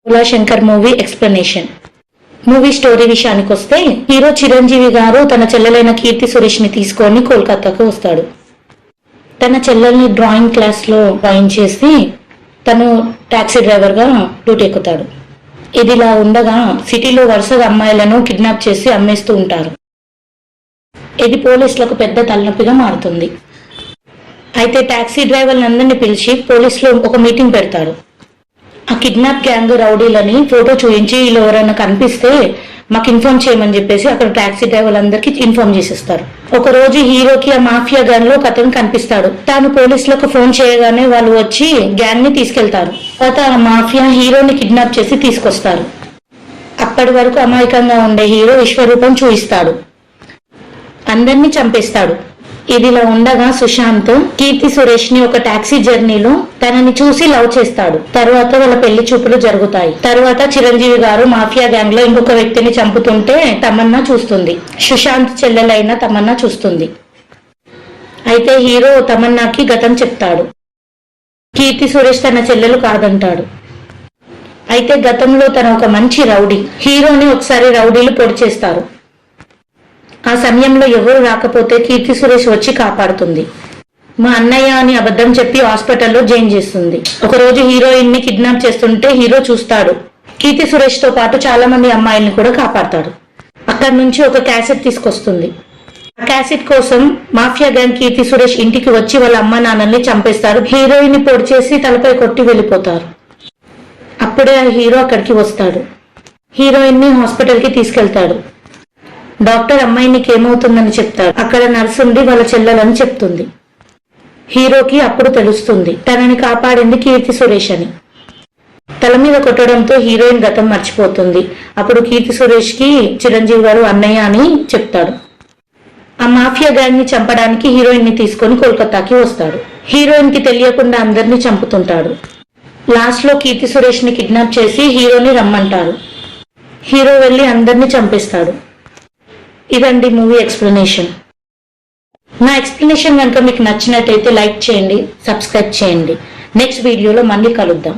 Shankar movie explanation. Movie story విషయానికి వస్తే, hero Chiranjeevi గారు తన చెల్లెలైన కీర్తి సురేష్ ని తీసుకొని కోల్కతాకు వస్తాడు. తన చెల్లెల్ని డ్రాయింగ్ క్లాస్ లో జాయిన్ చేసి తను టాక్సీ డ్రైవర్ గా డ్యూటీ ఎక్కుతాడు. ఇదిలా ఉండగా సిటీలో వరుసగా అమ్మాయిలను కిడ్నాప్ చేసి అమ్మేస్తూ ఉంటారు. ఇది పోలీసులకు పెద్ద తలనొప్పిగా మారుతుంది. అయితే టాక్సీ డ్రైవర్లందరినీ పిలిచి పోలీసులు ఒక మీటింగ్ పెడతారు. ఆ కిడ్నాప్ గ్యాంగ్ రౌడీలని ఫోటో చూపించి వీళ్ళు ఎవరైనా కనిపిస్తే మాకు ఇన్ఫార్మ్ చేయమని చెప్పేసి అక్కడ టాక్సీ డ్రైవర్లందరికీ ఇన్ఫార్మ్ చేసేస్తారు. ఒక రోజు హీరోకి ఆ మాఫియా గ్యాంగ్ లో ఒక అతను కనిపిస్తాడు. తాను పోలీసులకు ఫోన్ చేయగానే వాళ్ళు వచ్చి గ్యాంగ్ ని తీసుకెళ్తారు. తర్వాత ఆ మాఫియా హీరోని కిడ్నాప్ చేసి తీసుకొస్తారు. అప్పటి వరకు అమాయకంగా ఉండే హీరో విశ్వరూపం చూపిస్తాడు, అందరినీ చంపేస్తాడు. ఇదిలా ఉండగా సుశాంత్ కీర్తి సురేష్ ని ఒక టాక్సీ జర్నీలో తనని చూసి లవ్ చేస్తాడు. తర్వాత వాళ్ళ పెళ్లి చూపులు జరుగుతాయి. తర్వాత చిరంజీవి గారు మాఫియా గ్యాంగ్ లో ఇంకొక వ్యక్తిని చంపుతుంటే తమన్నా చూస్తుంది. సుశాంత్ చెల్లెలైన తమన్నా చూస్తుంది. అయితే హీరో తమన్నాకి గతం చెప్తాడు. కీర్తి సురేష్ తన చెల్లెలు కాదంటాడు. అయితే గతంలో తన ఒక మంచి రౌడీ. హీరోని ఒకసారి రౌడీలు పొడి చేస్తారు. ఆ సమయంలో ఎవరు రాకపోతే కీర్తి సురేష్ వచ్చి కాపాడుతుంది. మా అన్నయ్య అని అబద్ధం చెప్పి హాస్పిటల్లో జాయిన్ చేస్తుంది. ఒకరోజు హీరోయిన్ ని కిడ్నాప్ చేస్తుంటే హీరో చూస్తాడు. కీర్తి సురేష్ తో పాటు చాలా మంది అమ్మాయిల్ని కూడా కాపాడతాడు. అక్కడి నుంచి ఒక క్యాసెట్ తీసుకొస్తుంది. ఆ క్యాసెట్ కోసం మాఫియా గ్యాంగ్ కీర్తి సురేష్ ఇంటికి వచ్చి వాళ్ళ అమ్మ నాన్నల్ని చంపేస్తారు. హీరోయిన్ ని పొడి చేసి తలపై కొట్టి వెళ్ళిపోతారు. అప్పుడే ఆ హీరో అక్కడికి వస్తాడు. హీరోయిన్ ని హాస్పిటల్ కి తీసుకెళ్తాడు. డాక్టర్ అమ్మాయి నీకు ఏమవుతుందని చెప్తాడు. అక్కడ నర్సు ఉండి వాళ్ళ చెల్లెలని చెప్తుంది. హీరోకి అప్పుడు తెలుస్తుంది తనని కాపాడింది కీర్తి సురేష్ అని. తల మీద కొట్టడంతో హీరోయిన్ గతం మర్చిపోతుంది. అప్పుడు కీర్తి సురేష్ కి చిరంజీవి గారు అన్నయ్య అని చెప్తాడు. ఆ మాఫియా గ్యాంగ్ ని చంపడానికి హీరోయిన్ ని తీసుకొని కోల్కతాకి వస్తాడు. హీరోయిన్ కి తెలియకుండా అందరినీ చంపుతుంటాడు. లాస్ట్ లో కీర్తి సురేష్ ని కిడ్నాప్ చేసి హీరోని రమ్మంటారు. హీరో వెళ్లి అందరినీ చంపేస్తాడు. ఇదండి మూవీ ఎక్స్ప్లెనేషన్. నా ఎక్స్ప్లెనేషన్ కనుక మీకు నచ్చినట్టయితే లైక్ చేయండి, సబ్స్క్రైబ్ చేయండి. నెక్స్ట్ వీడియోలో మళ్ళీ కలుద్దాం.